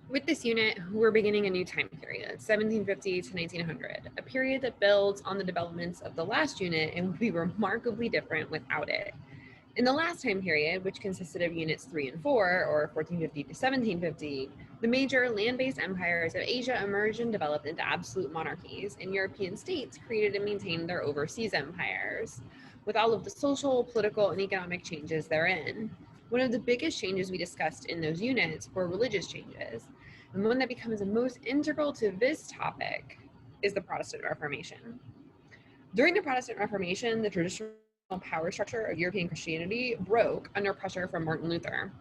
With this unit, we're beginning a new time period, 1750 to 1900, a period that builds on the developments of the last unit and would be remarkably different without it. In the last time period, which consisted of units 3 and 4, or 1450 to 1750, the major land-based empires of Asia emerged and developed into absolute monarchies, and European states created and maintained their overseas empires, with all of the social, political, and economic changes therein. One of the biggest changes we discussed in those units were religious changes, and one that becomes the most integral to this topic is the Protestant Reformation. During the Protestant Reformation, the traditional power structure of European Christianity broke under pressure from Martin Luther.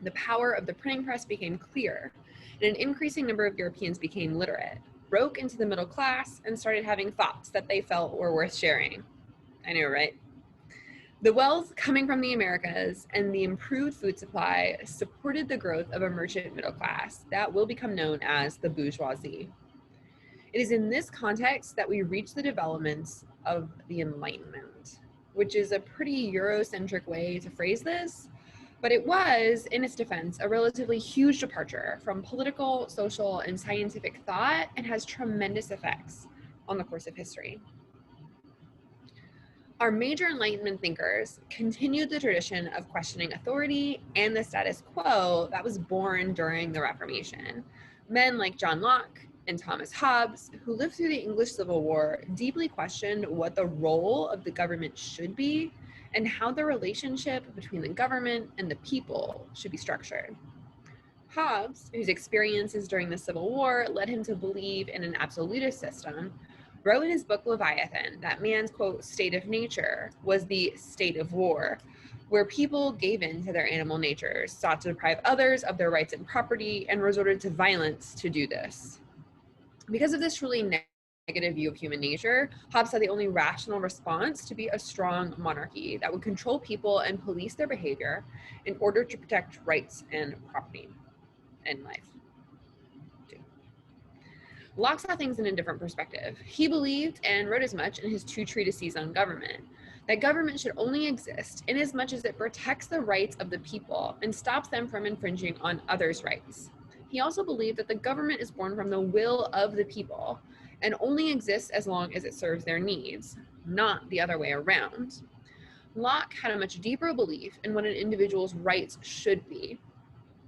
The power of the printing press became clear, and an increasing number of Europeans became literate, broke into the middle class, and started having thoughts that they felt were worth sharing. I know, right? The wealth coming from the Americas and the improved food supply supported the growth of a merchant middle class that will become known as the bourgeoisie. It is in this context that we reach the developments of the Enlightenment, which is a pretty Eurocentric way to phrase this, but it was, in its defense, a relatively huge departure from political, social, and scientific thought and has tremendous effects on the course of history. Our major Enlightenment thinkers continued the tradition of questioning authority and the status quo that was born during the Reformation. Men like John Locke and Thomas Hobbes, who lived through the English Civil War, deeply questioned what the role of the government should be and how the relationship between the government and the people should be structured. Hobbes, whose experiences during the Civil War led him to believe in an absolutist system, wrote in his book Leviathan that man's, quote, state of nature was the state of war, where people gave in to their animal natures, sought to deprive others of their rights and property, and resorted to violence to do this. Because of this truly negative view of human nature, Hobbes saw the only rational response to be a strong monarchy that would control people and police their behavior in order to protect rights and property and life. Locke saw things in a different perspective. He believed, and wrote as much in his 2 treatises on government, that government should only exist inasmuch as it protects the rights of the people and stops them from infringing on others' rights. He also believed that the government is born from the will of the people and only exists as long as it serves their needs, not the other way around. Locke had a much deeper belief in what an individual's rights should be.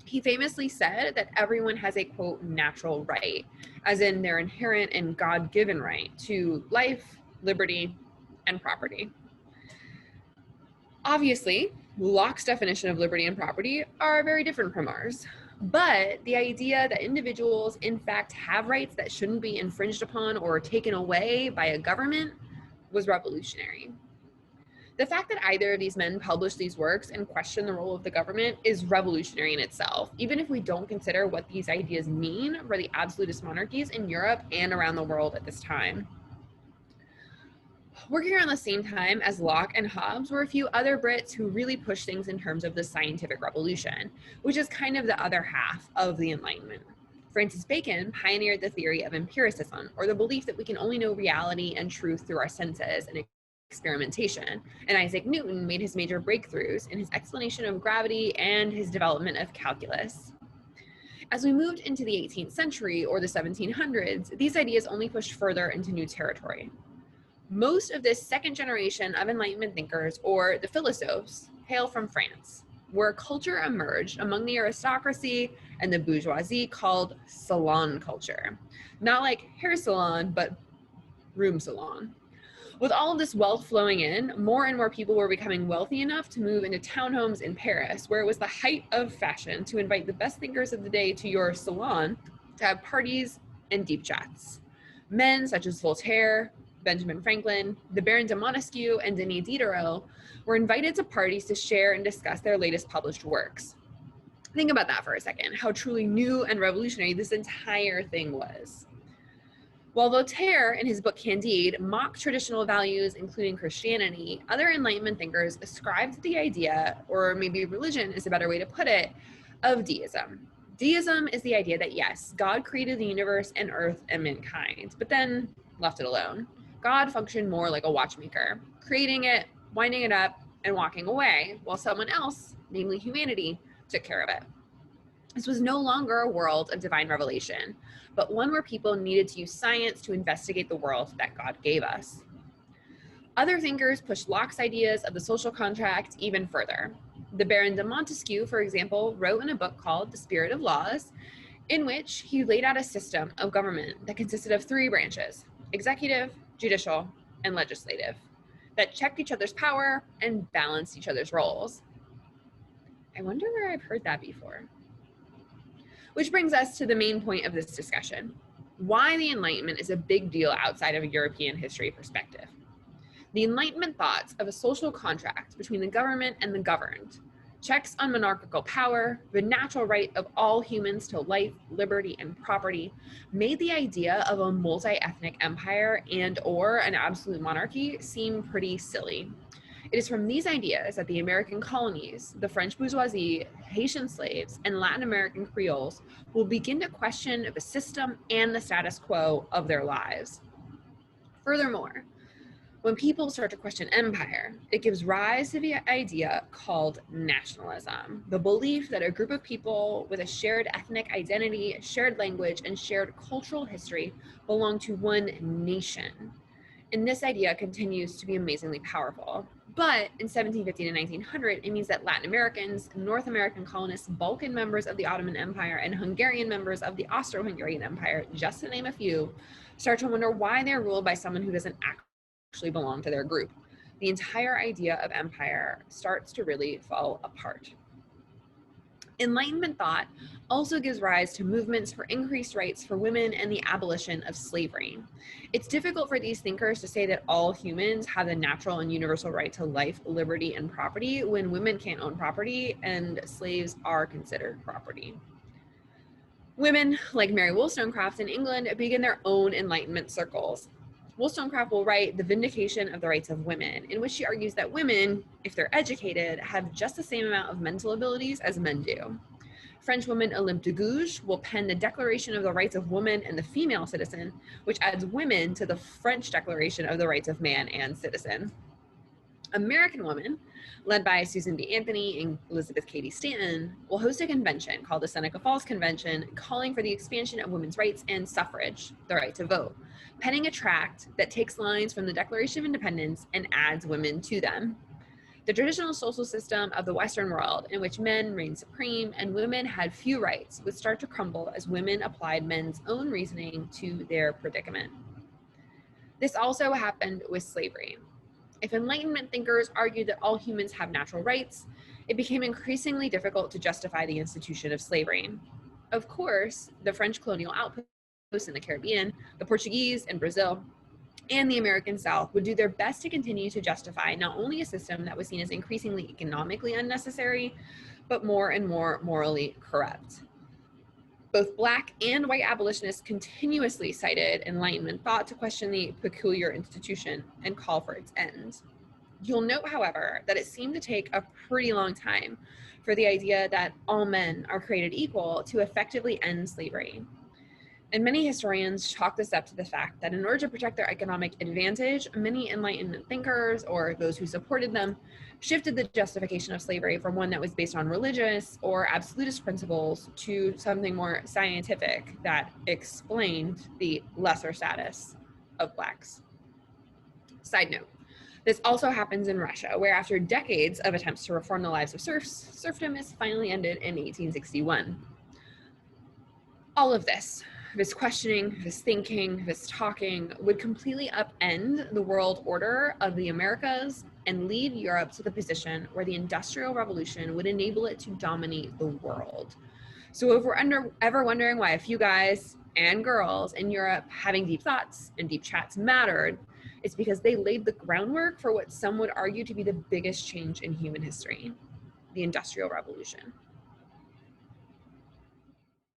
He famously said that everyone has a, quote, natural right, as in their inherent and God-given right to life, liberty, and property. Obviously, Locke's definition of liberty and property are very different from ours. But the idea that individuals, in fact, have rights that shouldn't be infringed upon or taken away by a government was revolutionary. The fact that either of these men published these works and questioned the role of the government is revolutionary in itself, even if we don't consider what these ideas mean for the absolutist monarchies in Europe and around the world at this time. Working around the same time as Locke and Hobbes were a few other Brits who really pushed things in terms of the scientific revolution, which is kind of the other half of the Enlightenment. Francis Bacon pioneered the theory of empiricism, or the belief that we can only know reality and truth through our senses and experimentation, and Isaac Newton made his major breakthroughs in his explanation of gravity and his development of calculus. As we moved into the 18th century or the 1700s, these ideas only pushed further into new territory. Most of this second generation of Enlightenment thinkers, or the philosophes, hail from France, where a culture emerged among the aristocracy and the bourgeoisie called salon culture. Not like hair salon, but room salon. With all of this wealth flowing in, more and more people were becoming wealthy enough to move into townhomes in Paris, where it was the height of fashion to invite the best thinkers of the day to your salon to have parties and deep chats. Men such as Voltaire, Benjamin Franklin, the Baron de Montesquieu, and Denis Diderot were invited to parties to share and discuss their latest published works. Think about that for a second, how truly new and revolutionary this entire thing was. While Voltaire, in his book Candide, mocked traditional values, including Christianity, other Enlightenment thinkers ascribed the idea, or maybe religion is a better way to put it, of deism. Deism is the idea that yes, God created the universe and earth and mankind, but then left it alone. God functioned more like a watchmaker, creating it, winding it up, and walking away, while someone else, namely humanity, took care of it. This was no longer a world of divine revelation, but one where people needed to use science to investigate the world that God gave us. Other thinkers pushed Locke's ideas of the social contract even further. The Baron de Montesquieu, for example, wrote in a book called The Spirit of Laws, in which he laid out a system of government that consisted of three branches: executive, judicial, and legislative, that checked each other's power and balanced each other's roles. I wonder where I've heard that before. Which brings us to the main point of this discussion: why the Enlightenment is a big deal outside of a European history perspective. The Enlightenment thoughts of a social contract between the government and the governed, checks on monarchical power, the natural right of all humans to life, liberty, and property, made the idea of a multi-ethnic empire and/or an absolute monarchy seem pretty silly. It is from these ideas that the American colonies, the French bourgeoisie, Haitian slaves, and Latin American Creoles will begin to question the system and the status quo of their lives. Furthermore, when people start to question empire, it gives rise to the idea called nationalism, the belief that a group of people with a shared ethnic identity, shared language, and shared cultural history belong to one nation. And this idea continues to be amazingly powerful. But in 1750 to 1900, it means that Latin Americans, North American colonists, Balkan members of the Ottoman Empire, and Hungarian members of the Austro-Hungarian Empire, just to name a few, start to wonder why they're ruled by someone who doesn't actually belong to their group. The entire idea of empire starts to really fall apart. Enlightenment thought also gives rise to movements for increased rights for women and the abolition of slavery. It's difficult for these thinkers to say that all humans have the natural and universal right to life, liberty, and property when women can't own property and slaves are considered property. Women, like Mary Wollstonecraft in England, begin their own Enlightenment circles. Wollstonecraft will write The Vindication of the Rights of Women, in which she argues that women, if they're educated, have just the same amount of mental abilities as men do. French woman Olympe de Gouges will pen the Declaration of the Rights of Woman and the Female Citizen, which adds women to the French Declaration of the Rights of Man and Citizen. American women, led by Susan B. Anthony and Elizabeth Cady Stanton, will host a convention called the Seneca Falls Convention, calling for the expansion of women's rights and suffrage, the right to vote, penning a tract that takes lines from the Declaration of Independence and adds women to them. The traditional social system of the Western world, in which men reigned supreme and women had few rights, would start to crumble as women applied men's own reasoning to their predicament. This also happened with slavery. If Enlightenment thinkers argued that all humans have natural rights, it became increasingly difficult to justify the institution of slavery. Of course, the French colonial outposts in the Caribbean, the Portuguese in Brazil, and the American South would do their best to continue to justify not only a system that was seen as increasingly economically unnecessary, but more and more morally corrupt. Both Black and white abolitionists continuously cited Enlightenment thought to question the peculiar institution and call for its end. You'll note, however, that it seemed to take a pretty long time for the idea that all men are created equal to effectively end slavery. And many historians chalk this up to the fact that in order to protect their economic advantage, many Enlightenment thinkers, or those who supported them, shifted the justification of slavery from one that was based on religious or absolutist principles to something more scientific that explained the lesser status of Blacks. Side note, this also happens in Russia, where after decades of attempts to reform the lives of serfs, serfdom is finally ended in 1861. All of this questioning, this thinking, this talking would completely upend the world order of the Americas and lead Europe to the position where the Industrial Revolution would enable it to dominate the world. So if we're ever wondering why a few guys and girls in Europe having deep thoughts and deep chats mattered, it's because they laid the groundwork for what some would argue to be the biggest change in human history, the Industrial Revolution.